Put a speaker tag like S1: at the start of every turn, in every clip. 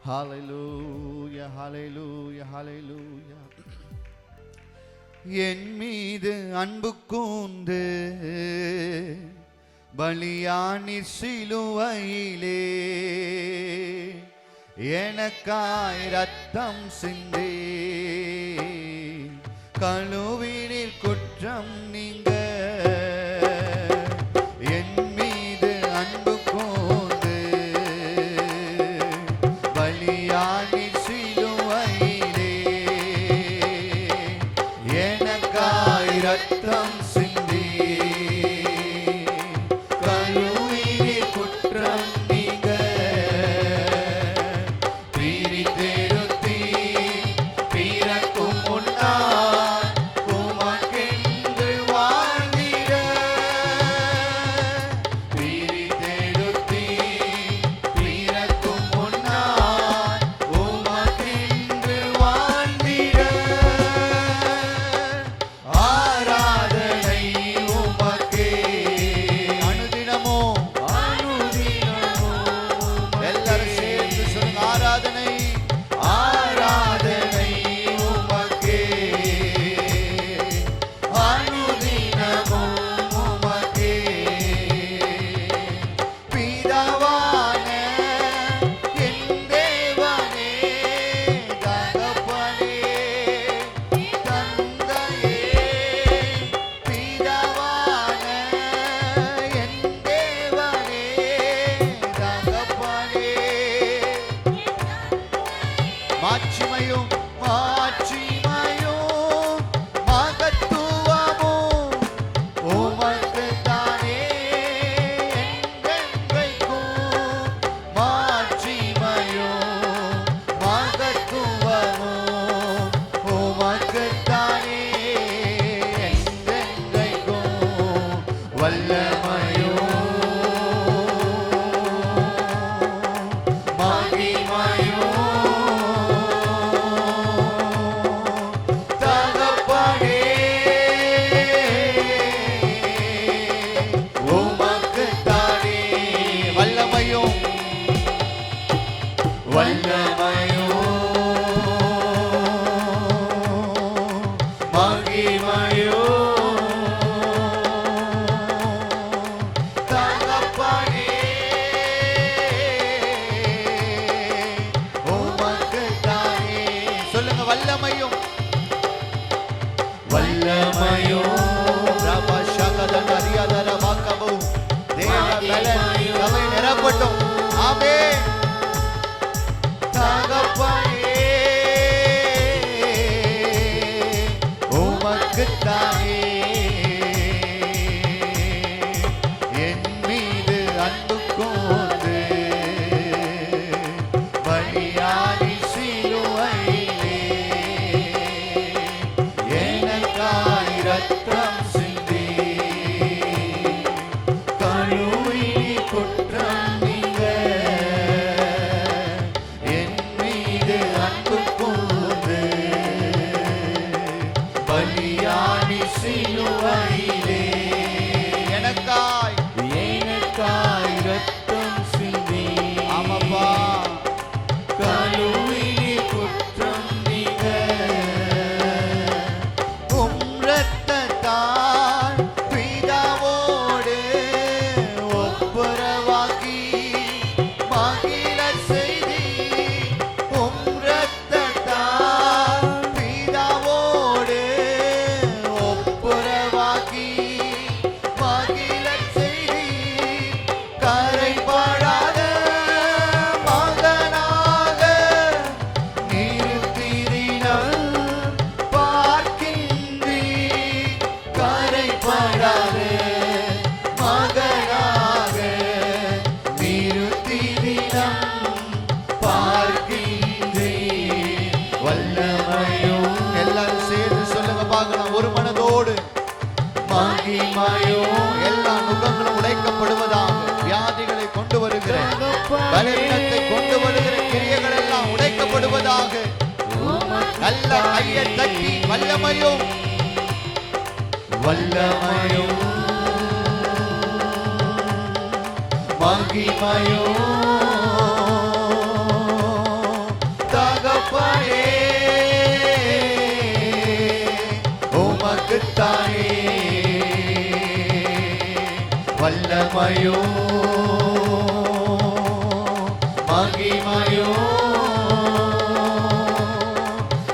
S1: ஹல்லேலூயா ஹல்லேலூயா ஹல்லேலூயா. என் மீது அன்பு கூர்ந்து பலியானி சிலுவையிலே எனக்காய் ரத்தம் சிந்தி கழுவினில் குற்றம் நீங்க. என் மீது அன்பு கூர்ந்து பலியானி சிலுவையிலே எனக்காய் ரத்தம் சிந்தி கழுவினில் குற்றம் நீங்க. பிரித்தெடுத்தி பிறக்கும் முன்னால் உமக்கென்று வாழ்ந்திட. பிரித்தெடுத்தி பிறக்கும் முன்னால் உமக்கென்று வாழ்ந்திட. ஆராதனை உமக்கே அனுதினமோ அனுதினமோ. எல்லாரும் சேர்ந்து சொல்லுங்க, ஆராதனை ஆராதனை உமக்கே அனுதினமும் உமக்கே. பிதாவான என் தேவனே தகப்பனே தந்தையே. பிதாவான என் தேவனே தகப்பனே. மாட்சிமையும் மாட்சிமையும் மகத்துவமும் உமக்குத்தானே என்றென்றைக்கும். மாட்சிமையும் மகத்துவமும் உமக்குத்தானே என்றென்றைக்கும். வல்லமையும் மகிமையும் தகப்பனே உமக்குத்தானே. வல்லமையும் வல்லமையும் மகிமையும் தகப்பனே உமக்குத்தானே. சொல்லுங்க, வல்லமையும் வல்லமையும் ரபஷகதன ரியதர வாக்கபு தேவ பலன் சபை நிரப்பட்டும். ஆமென். தகப்பனே உமக்குத்தானே என் மீது அன்பு கூர்ந்து பலியானி சிலுவையிலே எனக்காய் ரத்தம் சிந்தி கழுவினில் குற்றம் நீங்க. என் மீது அன்பு கூர்ந்து பலியானி சிலுவையிலே எனக்காய் ரத்தம் சிந்தி. ஆமாப்பா, கழுவினில் குற்றம் நீங்க. உம் இரத்தத்தால் பிதாவோடு ஒப்புரவாக்கி மகிழச் செய்தி. உம் இரத்தத்தால் பிதாவோடு ஒப்புரவாக்கி மகிழச் செய்தி. கரைபடாத மகனாக நிறுத்தினார் பார்க்கின்றி. கரைபடாத மகனாக நிறுத்தினார் பார்க்கின்றி. வல்லமையும் எல்லாரும் சேர்ந்து சொல்லுங்க பார்க்கலாம், ஒரு மனதோடு. மகிமையும் எல்லா நுகங்களும் உடைக்கப்படுவதாக. வியாதிகளை கொண்டு வருகிற பலவீனத்தை கொண்டு வருகிற கிரியைகள் எல்லாம் உடைக்கப்படுவதாக. நல்ல கையை தட்டி வல்லமையும் வல்லமையும் மகிமையும் வல்லமையோ மகிமையோ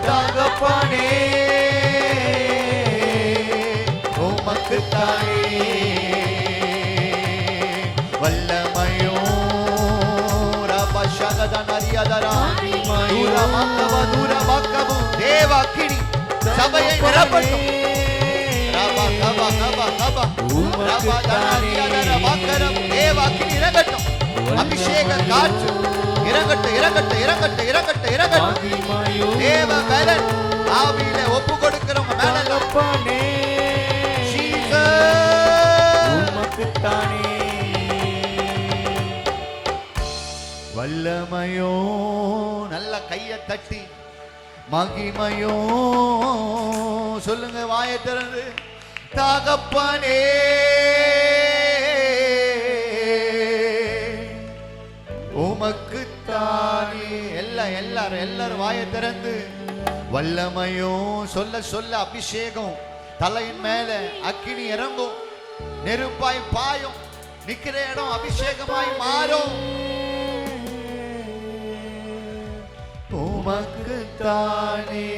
S1: தகப்பனே உமக்குத்தானே வல்லமையோ ரபஷகதன அரியதரா தூரமாக்கவ தூரமாக்கவு தேவாக்கினி சபையை நிரப்பட்டும் ரபா கபா கபா கபா ரபதன அரியதர வாக்கரம் தேவாக்கினி இறங்கட்டும் அபிஷேக காற்று இறங்கட்டும் இறங்கட்டும் இறங்கட்டும் இறங்கட்டும் இறங்கட்டும் தேவ பலன் ஆவியில ஒப்பு கொடுக்கிறவங்க மேல
S2: தகப்பனே உமக்குத்தானே
S1: வல்லமையோ நல்ல கையை தட்டி மகிமையோ சொல்லுங்க வாயை திறந்து தகப்பனே உமக்குத்தானே எல்லாரும் வாயை திறந்து வல்லமையோ சொல்ல சொல்ல அபிஷேகம் தலையின் மேல அக்கினி இறங்கும் நெருப்பாய் பாயும் நிக்கிற இடம் அபிஷேகமாய் மாறும் உமக்குத்தானே